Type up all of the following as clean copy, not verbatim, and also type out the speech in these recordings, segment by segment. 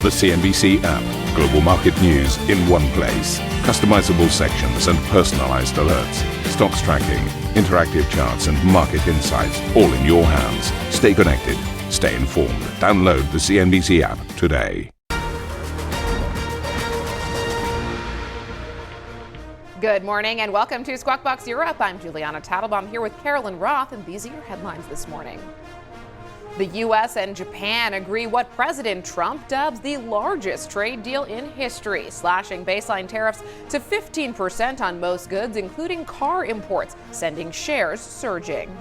The CNBC app. Global market news in one place. Customizable sections and personalized alerts. Stocks tracking, interactive charts and market insights all in your hands. Stay connected. Stay informed. Download the CNBC app today. Good morning and welcome to Squawk Box Europe. I'm Juliana Tattlebaum here with Carolyn Roth, and these are your headlines this morning. The U.S. and Japan agree what President Trump dubs the largest trade deal in history, slashing baseline tariffs to 15% on most goods, including car imports, sending shares surging.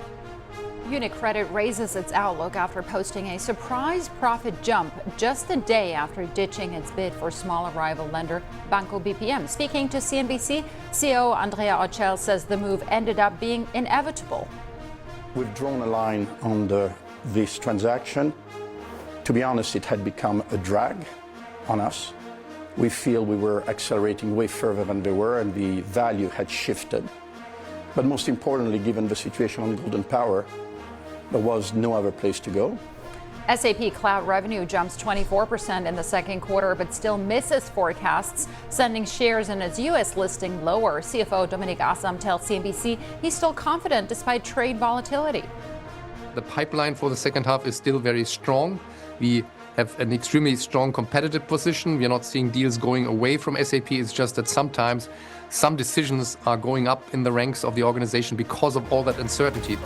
Unicredit raises its outlook after posting a surprise profit jump just a day after ditching its bid for smaller rival lender Banco BPM. Speaking to CNBC, CEO Andrea Orcel says the move ended up being inevitable. We've drawn a line under this transaction. To be honest, it had become a drag on us. We feel we were accelerating way further than they were, and the value had shifted. But most importantly, given the situation on Golden Power, there was no other place to go. SAP Cloud revenue jumps 24% in the second quarter, but still misses forecasts, sending shares in its U.S. listing lower. CFO Dominik Asam tells CNBC he's still confident despite trade volatility. The pipeline for the second half is still very strong. We have an extremely strong competitive position. We are not seeing deals going away from SAP. It's just that sometimes some decisions are going up in the ranks of the organization because of all that uncertainty.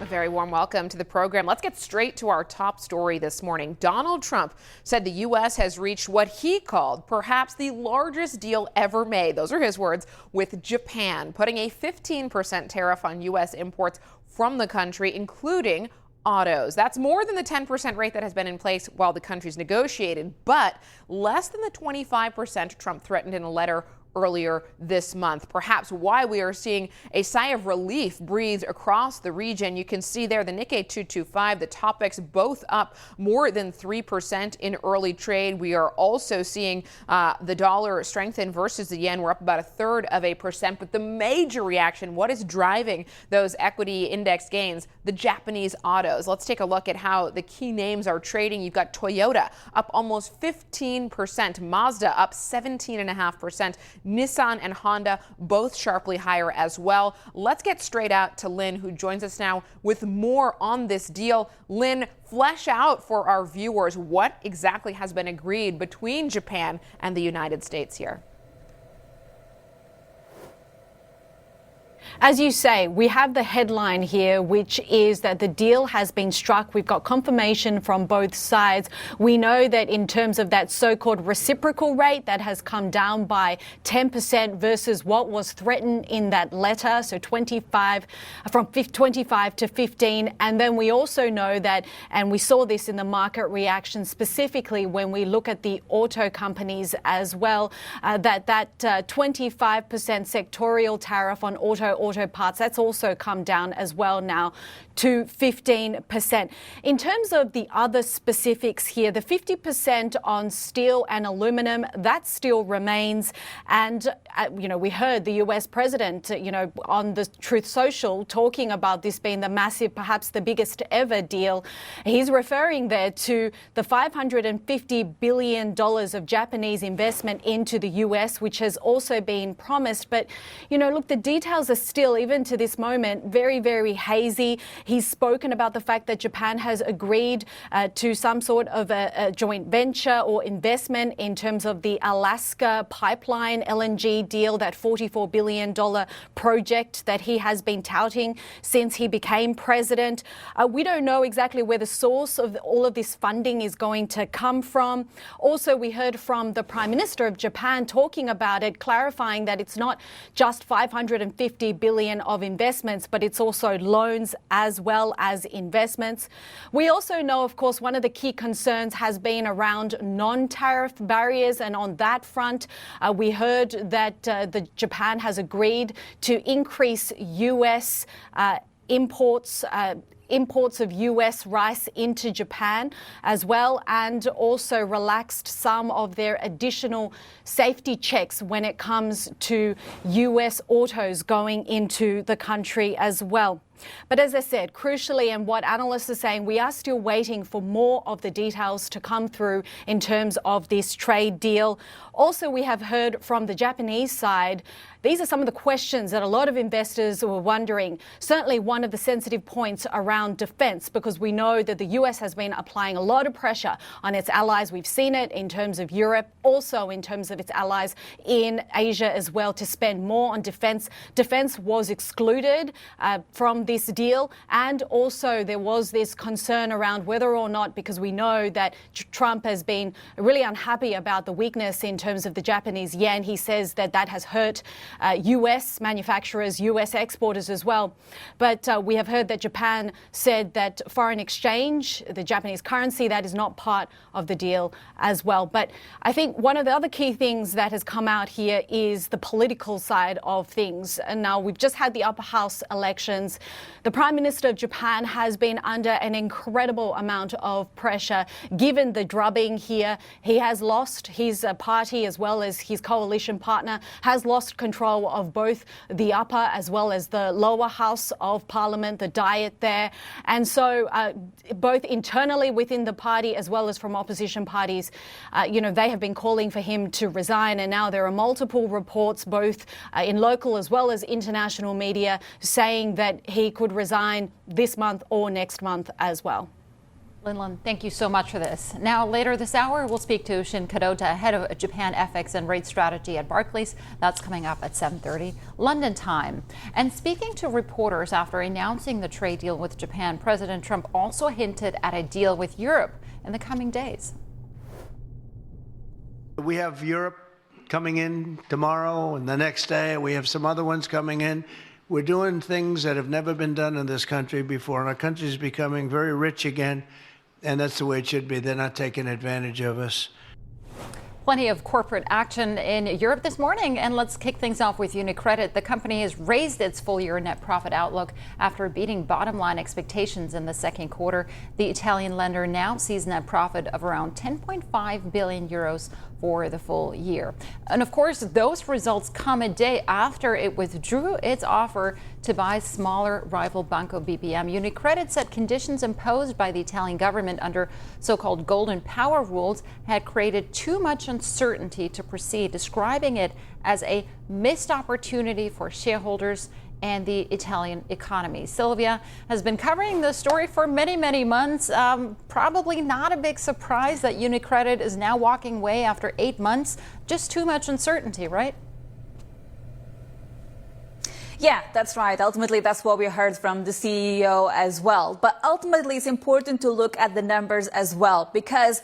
Very warm welcome to the program. Let's get straight to our top story this morning. Donald Trump said the U.S. has reached what he called perhaps the largest deal ever made. Those are his words, with Japan, putting a 15% tariff on U.S. imports from the country, including autos. That's more than the 10% rate that has been in place while the countries negotiated, but less than the 25% Trump threatened in a letter earlier this month. Perhaps why we are seeing a sigh of relief breathed across the region. You can see there the Nikkei 225, the Topix both up more than 3% in early trade. We are also seeing the dollar strengthen versus the yen. We're up about 1/3%. But the major reaction, what is driving those equity index gains? The Japanese autos. Let's take a look at how the key names are trading. You've got Toyota up almost 15%, Mazda up 17.5%. Nissan and Honda both sharply higher as well. Let's get straight out to Lynn, who joins us now with more on this deal. Lynn, flesh out for our viewers what exactly has been agreed between Japan and the United States here. As you say, we have the headline here, which is that the deal has been struck. We've got confirmation from both sides. We know that in terms of that so-called reciprocal rate, that has come down by 10% versus what was threatened in that letter. So 25 to 15. And then we also know that, and we saw this in the market reaction specifically when we look at the auto companies as well, that 25% sectorial tariff on auto parts, that's also come down as well now to 15%. In terms of the other specifics here, the 50% on steel and aluminum, that still remains. And, we heard the U.S. president, on the Truth Social talking about this being the massive, perhaps the biggest ever deal. He's referring there to the $550 billion of Japanese investment into the U.S., which has also been promised. But, look, the details are still, even to this moment, very, very hazy. He's spoken about the fact that Japan has agreed to some sort of a joint venture or investment in terms of the Alaska pipeline LNG deal, that $44 billion project that he has been touting since he became president. We don't know exactly where the source of all of this funding is going to come from. Also, we heard from the Prime Minister of Japan talking about it, clarifying that it's not just $550 billion of investments, but it's also loans as well as investments. We also know, of course, one of the key concerns has been around non-tariff barriers. And on that front, we heard that Japan has agreed to increase U.S. imports imports of U.S. rice into Japan as well, and also relaxed some of their additional safety checks when it comes to U.S. autos going into the country as well. But as I said, crucially, and what analysts are saying, we are still waiting for more of the details to come through in terms of this trade deal. Also, we have heard from the Japanese side, these are some of the questions that a lot of investors were wondering. Certainly one of the sensitive points around defense, because we know that the US has been applying a lot of pressure on its allies. We've seen it in terms of Europe, also in terms of its allies in Asia as well, to spend more on defense. Defense was excluded from this deal, and also there was this concern around whether or not, because we know that Trump has been really unhappy about the weakness in terms of the Japanese yen. He says that that has hurt US manufacturers, US exporters as well. But we have heard that Japan said that foreign exchange, the Japanese currency, that is not part of the deal as well. But I think one of the other key things that has come out here is the political side of things. And now we've just had the upper house elections. The Prime Minister of Japan has been under an incredible amount of pressure given the drubbing here. He has lost his party as well as his coalition partner, has lost control of both the upper as well as the lower house of parliament, the diet there. And so both internally within the party as well as from opposition parties, they have been calling for him to resign. And now there are multiple reports, both in local as well as international media, saying that he could resign this month or next month as well. Linlin, thank you so much for this. Now, later this hour, we'll speak to Shin Kadota, head of Japan FX and rate strategy at Barclays. That's coming up at 7:30 London time. And speaking to reporters after announcing the trade deal with Japan, President Trump also hinted at a deal with Europe in the coming days. We have Europe coming in tomorrow, and the next day we have some other ones coming in. We're doing things that have never been done in this country before, and our country is becoming very rich again. And that's the way it should be. They're not taking advantage of us. Plenty of corporate action in Europe this morning, and let's kick things off with Unicredit. The company has raised its full-year net profit outlook after beating bottom-line expectations in the second quarter. The Italian lender now sees net profit of around 10.5 billion euros for the full year. And of course, those results come a day after it withdrew its offer to buy smaller rival Banco BPM. Unicredit said conditions imposed by the Italian government under so-called golden power rules had created too much uncertainty to proceed, describing it as a missed opportunity for shareholders and the Italian economy. Sylvia has been covering the story for many, many months. Probably not a big surprise that Unicredit is now walking away after 8 months. Just too much uncertainty, right? Yeah, that's right. Ultimately, that's what we heard from the CEO as well. But ultimately, it's important to look at the numbers as well, because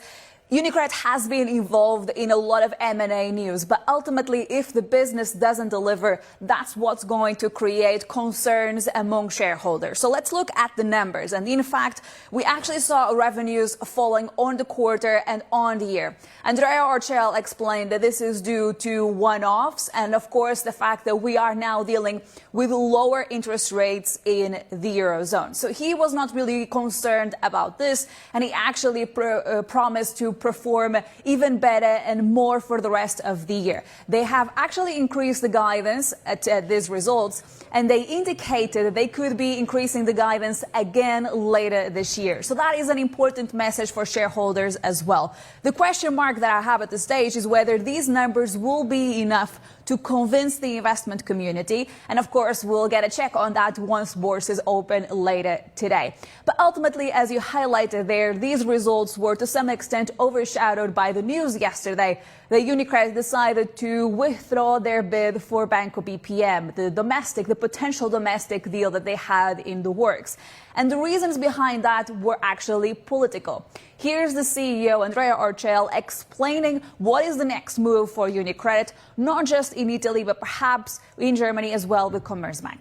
Unicredit has been involved in a lot of M&A news, but ultimately, if the business doesn't deliver, that's what's going to create concerns among shareholders. So let's look at the numbers. And in fact, we actually saw revenues falling on the quarter and on the year. Andrea Orcel explained that this is due to one-offs and, of course, the fact that we are now dealing with lower interest rates in the Eurozone. So he was not really concerned about this, and he actually promised to perform even better and more for the rest of the year. They have actually increased the guidance at these results, and they indicated that they could be increasing the guidance again later this year. So that is an important message for shareholders as well. The question mark that I have at this stage is whether these numbers will be enough to convince the investment community. And of course, we'll get a check on that once bourses open later today. But ultimately, as you highlighted there, these results were to some extent overshadowed by the news yesterday that Unicredit decided to withdraw their bid for Banco BPM, the potential domestic deal that they had in the works. And the reasons behind that were actually political. Here's the CEO, Andrea Orcel, explaining what is the next move for Unicredit, not just in Italy, but perhaps in Germany as well with Commerzbank.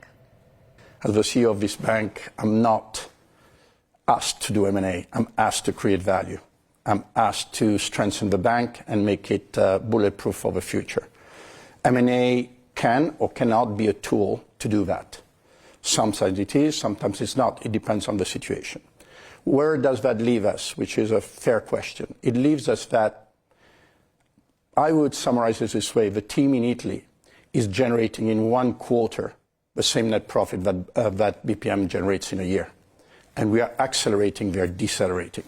As the CEO of this bank, I'm not asked to do M&A. I'm asked to create value. I'm asked to strengthen the bank and make it bulletproof for the future. M&A can or cannot be a tool to do that. Sometimes it is, sometimes it's not. It depends on the situation. Where does that leave us, which is a fair question? It leaves us that, I would summarize it this way, the team in Italy is generating in 1 quarter the same net profit that BPM generates in a year. And we are accelerating, they're decelerating.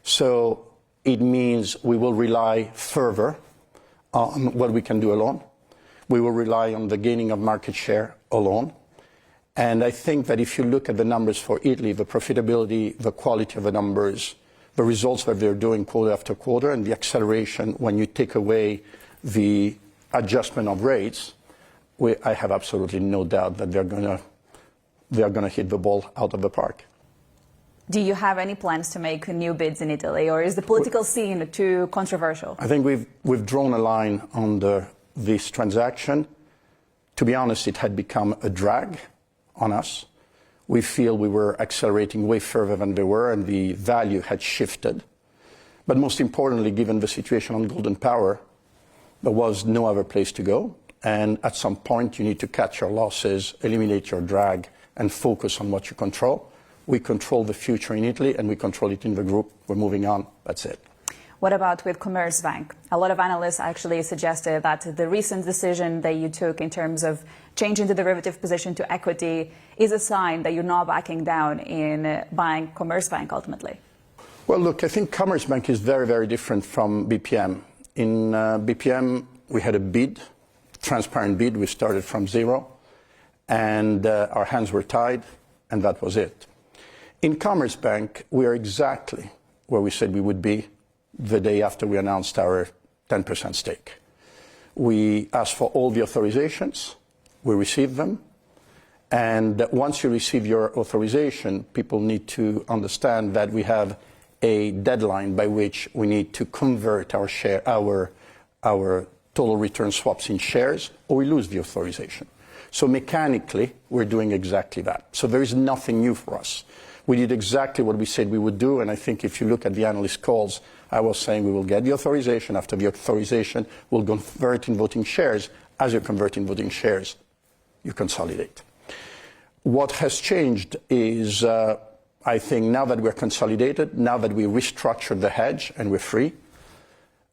So it means we will rely further on what we can do alone. We will rely on the gaining of market share alone. And I think that if you look at the numbers for Italy, the profitability, the quality of the numbers, the results that they're doing quarter after quarter, and the acceleration when you take away the adjustment of rates, I have absolutely no doubt that they're going to hit the ball out of the park. Do you have any plans to make new bids in Italy, or is the political scene too controversial? I think we've drawn a line on this transaction. To be honest, it had become a drag on us. We feel we were accelerating way further than they were, and the value had shifted. But most importantly, given the situation on Golden Power, there was no other place to go. And at some point, you need to catch your losses, eliminate your drag, and focus on what you control. We control the future in Italy, and we control it in the group. We're moving on. That's it. What about with Commerzbank? A lot of analysts actually suggested that the recent decision that you took in terms of changing the derivative position to equity is a sign that you're not backing down in buying Commerzbank ultimately. Well, look, I think Commerzbank is very, very different from BPM. In BPM, we had a bid, transparent bid. We started from zero, and our hands were tied, and that was it. In Commerzbank, we are exactly where we said we would be the day after we announced our 10% stake. We asked for all the authorizations, we received them, and once you receive your authorization, people need to understand that we have a deadline by which we need to convert our total return swaps in shares, or we lose the authorization. So mechanically, we're doing exactly that. So there is nothing new for us. We did exactly what we said we would do, and I think if you look at the analyst calls, I was saying we will get the authorization. After the authorization, we'll convert in voting shares. As you convert in voting shares, you consolidate. What has changed is, I think now that we're consolidated, now that we restructured the hedge and we're free,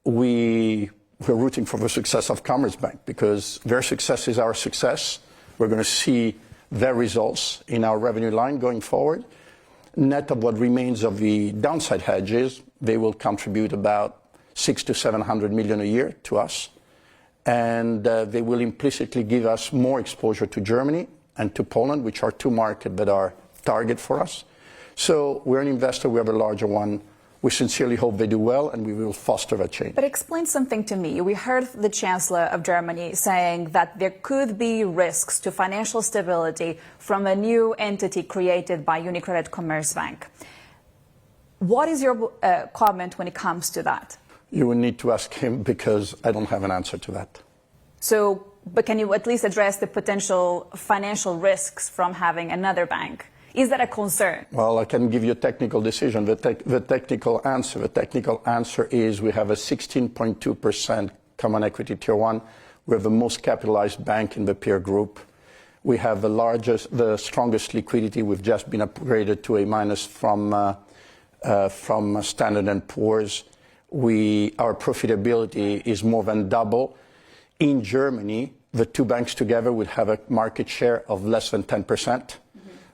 we're rooting for the success of Commerzbank, because their success is our success. We're going to see their results in our revenue line going forward. Net of what remains of the downside hedges, they will contribute about 600 to 700 million a year to us. And they will implicitly give us more exposure to Germany and to Poland, which are 2 markets that are target for us. So we're an investor, we have a larger one. We sincerely hope they do well, and we will foster that change. But explain something to me. We heard the Chancellor of Germany saying that there could be risks to financial stability from a new entity created by Unicredit Commerzbank. What is your comment when it comes to that? You will need to ask him, because I don't have an answer to that. So, but can you at least address the potential financial risks from having another bank? Is that a concern? Well, I can give you a technical decision. The technical answer is we have a 16.2% common equity tier 1. We have the most capitalized bank in the peer group. We have the strongest liquidity. We've just been upgraded to A- from Standard & Poor's. Our profitability is more than double. In Germany, the 2 banks together would have a market share of less than 10%.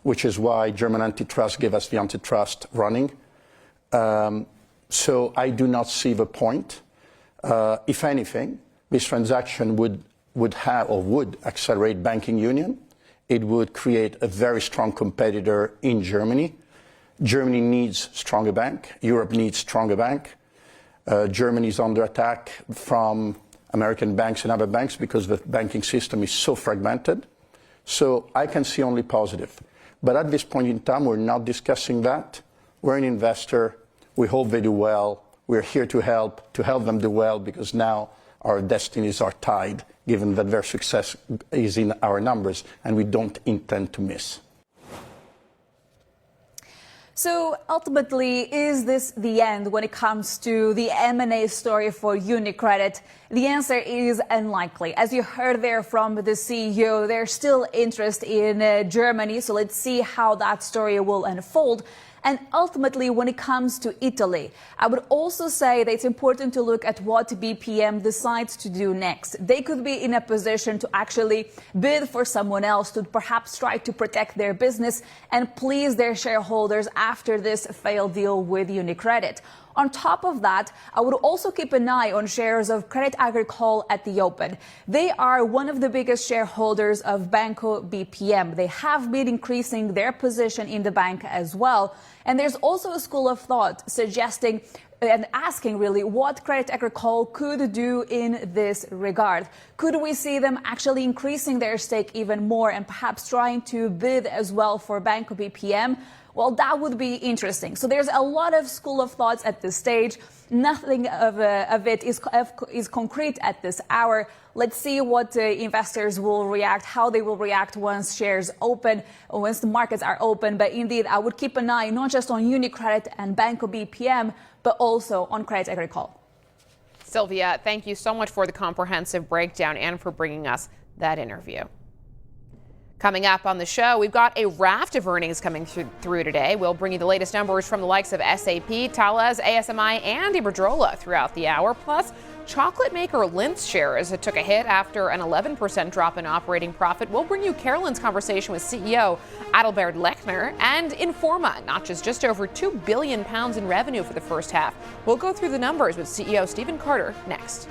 Which is why German antitrust gave us the antitrust running. So I do not see the point. If anything, this transaction would accelerate banking union. It would create a very strong competitor in Germany. Germany needs stronger bank. Europe needs stronger bank. Germany is under attack from American banks and other banks because the banking system is so fragmented. So I can see only positive. But at this point in time, we're not discussing that. We're an investor. We hope they do well. We're here to help them do well, because now our destinies are tied, given that their success is in our numbers, and we don't intend to miss. So ultimately, is this the end when it comes to the M&A story for Unicredit? The answer is unlikely. As you heard there from the CEO, there's still interest in Germany, so let's see how that story will unfold. And ultimately, when it comes to Italy, I would also say that it's important to look at what BPM decides to do next. They could be in a position to actually bid for someone else to perhaps try to protect their business and please their shareholders after this failed deal with Unicredit. On top of that, I would also keep an eye on shares of Crédit Agricole at the open. They are one of the biggest shareholders of Banco BPM. They have been increasing their position in the bank as well. And there's also a school of thought suggesting and asking really what Crédit Agricole could do in this regard. Could we see them actually increasing their stake even more and perhaps trying to bid as well for Banco BPM? Well, that would be interesting. So there's a lot of school of thoughts at this stage. Nothing of it is concrete at this hour. Let's see what investors will react, how they will react once shares open, once the markets are open. But indeed, I would keep an eye not just on Unicredit and Banco BPM, but also on Crédit Agricole. Sylvia, thank you so much for the comprehensive breakdown and for bringing us that interview. Coming up on the show, we've got a raft of earnings coming through today. We'll bring you the latest numbers from the likes of SAP, Thales, ASMI, and Iberdrola throughout the hour. Plus, chocolate maker Lindt shares took a hit after an 11% drop in operating profit. We'll bring you Carolyn's conversation with CEO Adalbert Lechner and Informa notches just over £2 billion in revenue for the first half. We'll go through the numbers with CEO Stephen Carter next.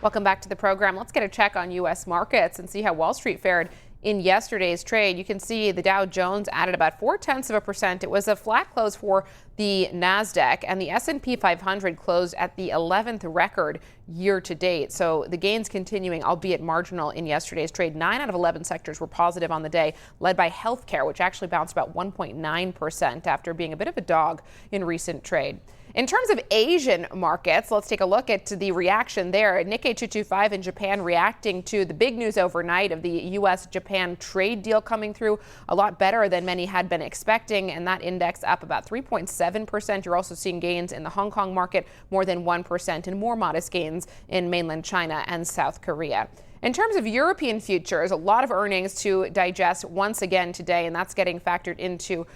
Welcome back to the program. Let's get a check on U.S. markets and see how Wall Street fared in yesterday's trade. You can see the Dow Jones added about 0.4%. It was a flat close for the Nasdaq, and the S&P 500 closed at the 11th record year to date. So the gains continuing, albeit marginal, in yesterday's trade. 9 out of 11 sectors were positive on the day, led by healthcare, which actually bounced about 1.9% after being a bit of a dog in recent trade. In terms of Asian markets, let's take a look at the reaction there. Nikkei 225 in Japan reacting to the big news overnight of the U.S. Japan trade deal coming through a lot better than many had been expecting, and that index up about 3.7%. You're also seeing gains in the Hong Kong market, more than 1%, and more modest gains in mainland China and South Korea. In terms of European futures, a lot of earnings to digest once again today, and that's getting factored into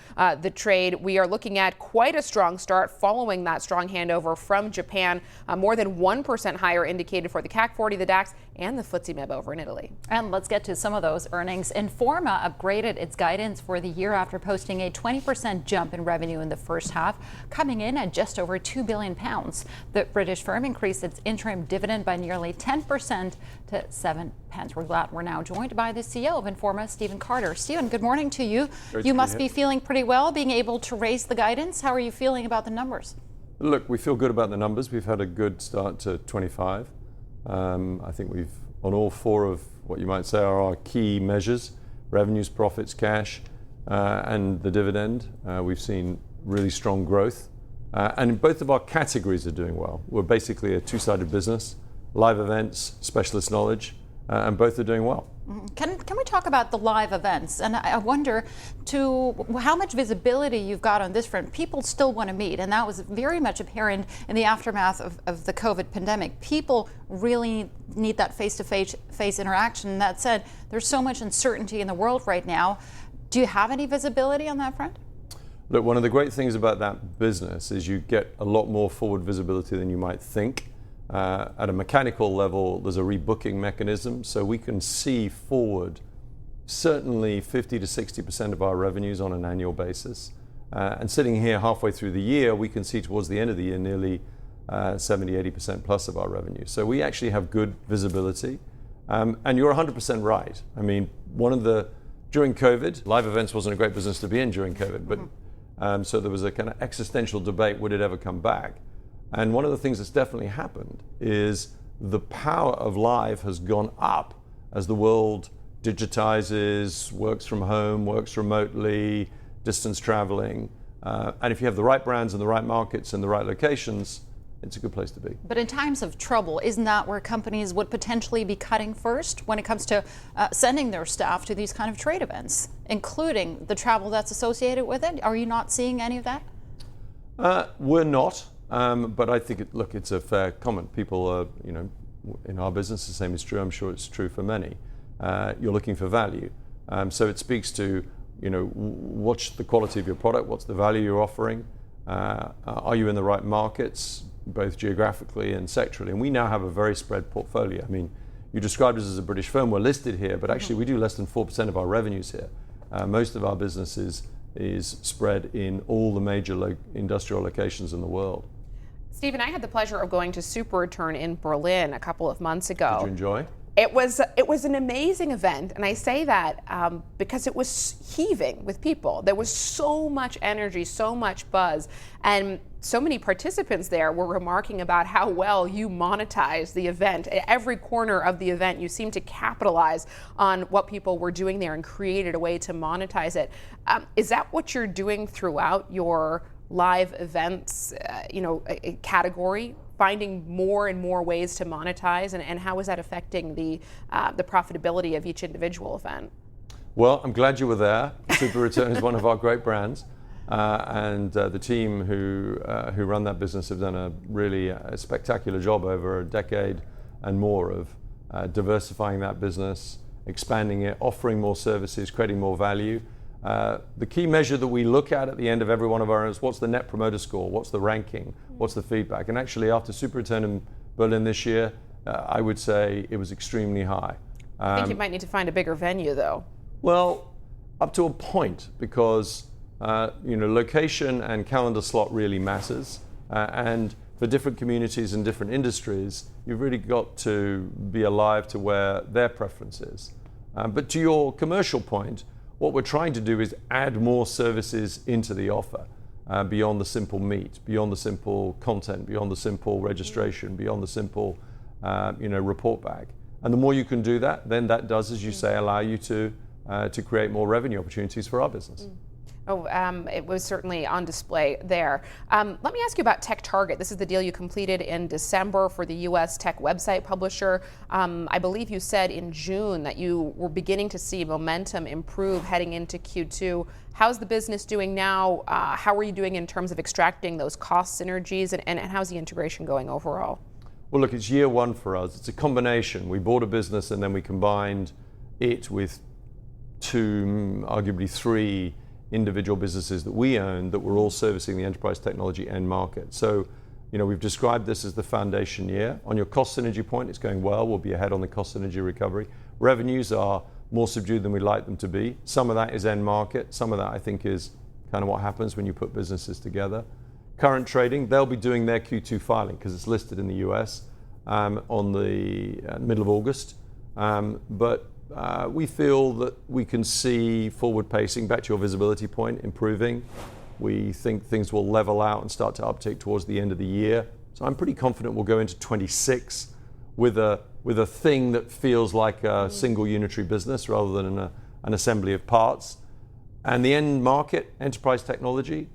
the trade. We are looking at quite a strong start following that strong handover from Japan. More than 1% higher indicated for the CAC 40, the DAX, and the FTSE MIB over in Italy. And let's get to some of those earnings. Informa upgraded its guidance for the year after posting a 20% jump in revenue in the first half, coming in at just over £2 billion. The British firm increased its interim dividend by nearly 10% to 7 pence. We're glad we're now joined by the CEO of Informa, Stephen Carter. Stephen, good morning to you. You must be feeling pretty well, being able to raise the guidance. How are you feeling about the numbers? Look, we feel good about the numbers. We've had a good start to 25. I think we've, on all four of what you might say are our key measures, revenues, profits, cash, and the dividend, we've seen really strong growth. And both of our categories are doing well. We're basically a two-sided business, live events, specialist knowledge, and both are doing well. Can we talk about the live events? And I wonder to how much visibility you've got on this front. People still want to meet, and that was very much apparent in the aftermath of the COVID pandemic. People really need that face-to-face interaction. That said, there's so much uncertainty in the world right now. Do you have any visibility on that front? Look, one of the great things about that business is you get a lot more forward visibility than you might think. At a mechanical level, there's a rebooking mechanism, so we can see forward certainly 50 to 60% of our revenues on an annual basis. And sitting here halfway through the year, we can see towards the end of the year nearly 70, 80% plus of our revenue. So we actually have good visibility. And you're 100% right. I mean, during COVID, live events wasn't a great business to be in during COVID, but so there was a kind of existential debate, would it ever come back? And one of the things that's definitely happened is the power of live has gone up as the world digitizes, works from home, works remotely, distance traveling. And if you have the right brands in the right markets and the right locations, it's a good place to be. But in times of trouble, isn't that where companies would potentially be cutting first when it comes to sending their staff to these kind of trade events, including the travel that's associated with it? Are you not seeing any of that? We're not, but I think, it's a fair comment. People are, in our business, the same is true. I'm sure it's true for many. You're looking for value. So it speaks to, what's the quality of your product, what's the value you're offering, are you in the right markets, both geographically and sectorally. And we now have a very spread portfolio. I mean, you described us as a British firm. We're listed here, but actually we do less than 4% of our revenues here. Most of our business is spread in all the major industrial locations in the world. Stephen, I had the pleasure of going to Super Return in Berlin a couple of months ago. Did you enjoy? It was an amazing event, and I say that because it was heaving with people. There was so much energy, so much buzz, and so many participants there were remarking about how well you monetize the event. At every corner of the event, you seemed to capitalize on what people were doing there and created a way to monetize it. Is that what you're doing throughout your live events, category? Finding more and more ways to monetize, and how is that affecting the profitability of each individual event? Well, I'm glad you were there. Super Return is one of our great brands, and the team who run that business have done a really spectacular job over a decade and more of diversifying that business, expanding it, offering more services, creating more value. The key measure that we look at the end of every one of our is what's the net promoter score, what's the ranking, what's the feedback. And actually after Super Return in Berlin this year, I would say it was extremely high. I think you might need to find a bigger venue though. Well, up to a point, because location and calendar slot really matters. And for different communities and different industries, you've really got to be alive to where their preference is. But to your commercial point, what we're trying to do is add more services into the offer, beyond the simple meet, beyond the simple content, beyond the simple registration, beyond the simple report back. And the more you can do that, then that does, as you say, allow you to create more revenue opportunities for our business. It was certainly on display there. Let me ask you about TechTarget. This is the deal you completed in December for the U.S. tech website publisher. I believe you said in June that you were beginning to see momentum improve heading into Q2. How's the business doing now? How are you doing in terms of extracting those cost synergies, and how's the integration going overall? Well, look, it's year one for us. It's a combination. We bought a business and then we combined it with two, arguably three, individual businesses that we own that were all servicing the enterprise technology end market. So, we've described this as the foundation year. On your cost synergy point, it's going well. We'll be ahead on the cost synergy recovery. Revenues are more subdued than we'd like them to be. Some of that is end market. Some of that, I think, is kind of what happens when you put businesses together. Current trading, they'll be doing their Q2 filing because it's listed in the US on the middle of August. But we feel that we can see forward pacing, back to your visibility point, improving. We think things will level out and start to uptick towards the end of the year. So I'm pretty confident we'll go into 26 with a thing that feels like a single unitary business rather than an assembly of parts. And the end market, enterprise technology,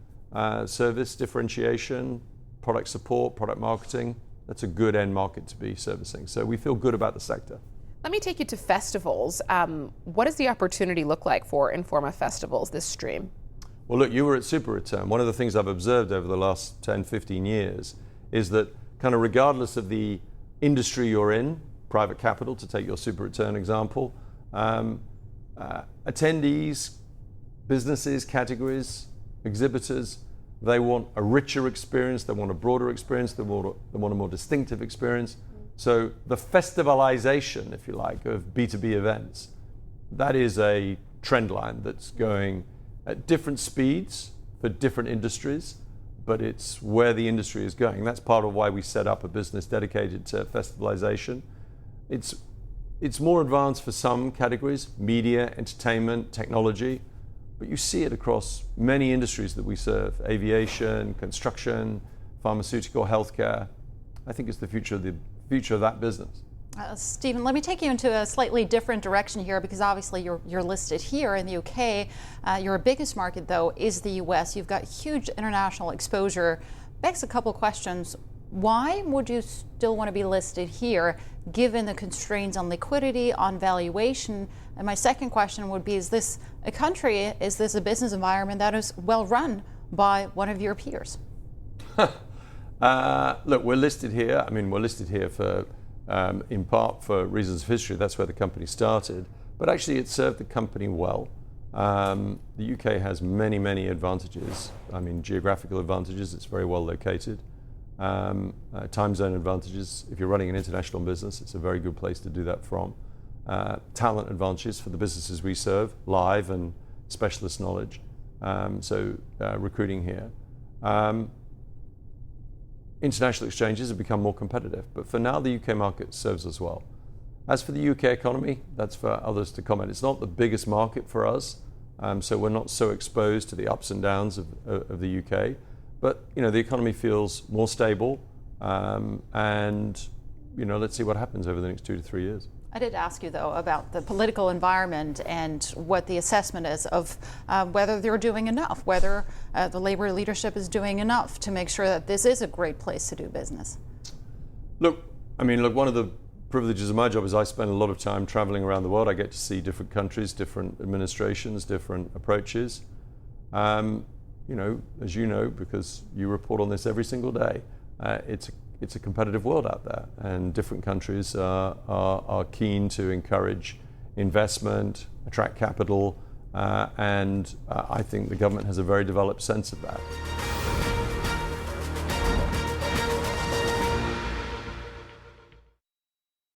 service differentiation, product support, product marketing, that's a good end market to be servicing. So we feel good about the sector. Let me take you to festivals. What does the opportunity look like for Informa Festivals, this stream? Well, look, you were at Super Return. One of the things I've observed over the last 10, 15 years is that kind of regardless of the industry you're in, private capital, to take your Super Return example, attendees, businesses, categories, exhibitors, they want a richer experience, they want a broader experience, they want a more distinctive experience. So the festivalization, if you like, of B2B events, that is a trend line that's going at different speeds for different industries, but it's where the industry is going. That's part of why we set up a business dedicated to festivalization. It's more advanced for some categories, media, entertainment, technology, but you see it across many industries that we serve, aviation, construction, pharmaceutical, healthcare. I think it's the future of that business. Stephen, let me take you into a slightly different direction here, because obviously you're listed here in the UK. Your biggest market, though, is the US. You've got huge international exposure. Begs a couple questions. Why would you still want to be listed here, given the constraints on liquidity, on valuation? And my second question would be, is this a country, is this a business environment that is well run by one of your peers? Look, we're listed here. I mean, we're listed here for, in part for reasons of history. That's where the company started. But actually, it served the company well. The UK has many, many advantages. I mean, geographical advantages. It's very well located. Time zone advantages. If you're running an international business, it's a very good place to do that from. Talent advantages for the businesses we serve, live and specialist knowledge. Recruiting here. International exchanges have become more competitive, but for now the UK market serves us well. As for the UK economy, that's for others to comment. It's not the biggest market for us, so we're not so exposed to the ups and downs of the UK. But the economy feels more stable, and let's see what happens over the next 2 to 3 years. I did ask you, though, about the political environment and what the assessment is of whether they're doing enough, whether the Labour leadership is doing enough to make sure that this is a great place to do business. Look, one of the privileges of my job is I spend a lot of time traveling around the world. I get to see different countries, different administrations, different approaches. As you know, because you report on this every single day, it's a competitive world out there, and different countries are keen to encourage investment, attract capital, and I think the government has a very developed sense of that.